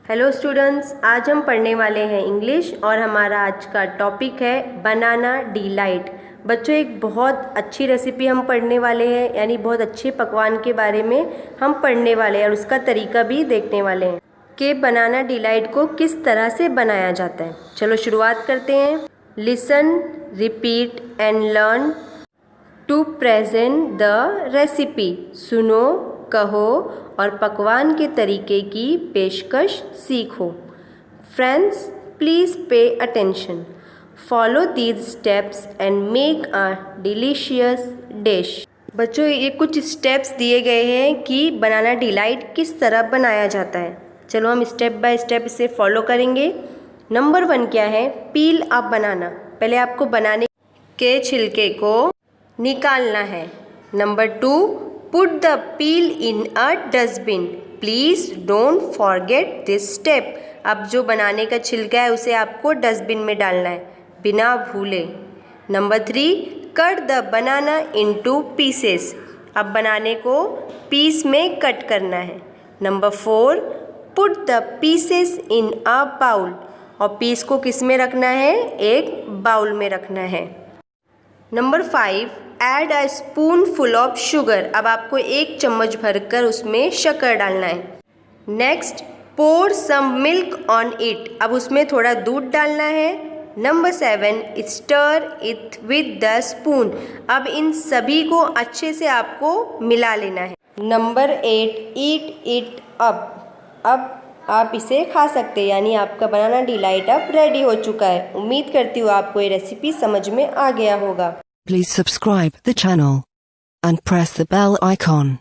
Hello students, आज हम पढ़ने वाले हैं इंग्लिश और हमारा आज का टॉपिक है बनाना डिलाइट। बच्चों, एक बहुत अच्छी रेसिपी हम पढ़ने वाले हैं, यानी बहुत अच्छे पकवान के बारे में हम पढ़ने वाले हैं और उसका तरीका भी देखने वाले हैं कि बनाना डिलाइट को किस तरह से बनाया जाता है। चलो शुरुआत करते हैं। Listen, repeat and learn to present the recipe. सुनो, कहो और पकवान के तरीके की पेशकश सीखो। Friends, please pay attention. Follow these steps and make a delicious dish. बच्चों, ये कुछ स्टेप्स दिए गए हैं कि बनाना डिलाइट किस तरह बनाया जाता है। चलो हम स्टेप बाय स्टेप इसे फॉलो करेंगे। नंबर 1 क्या है? पील अप बनाना। पहले आपको बनाने के छिलके को निकालना है। Number 2, put the peel in a dustbin. Please don't forget this step. अब जो बनाने का छिलका है उसे आपको डस्टबिन में डालना है बिना भूले। Number 3, cut the banana into pieces. अब बनाने को पीस में कट करना है। Number 4, put the pieces in a bowl. और पीस को किस में रखना है? एक बाउल में रखना है। Number 5, add a spoonful of sugar. अब आपको 1 चम्मच भरकर उसमें शक्कर डालना है। Next, pour some milk on it. अब उसमें थोड़ा दूध डालना है। Number 7, stir it with the spoon. अब इन सभी को अच्छे से आपको मिला लेना है। Number 8, eat it up. अब आप इसे खा सकते हैं, यानी आपका बनाना डिलाइट अब रेडी हो चुका है। उम्मीद करती हूँ आपको ये रेसिपी समझ में आ गया होगा। Please subscribe the channel and press the bell icon.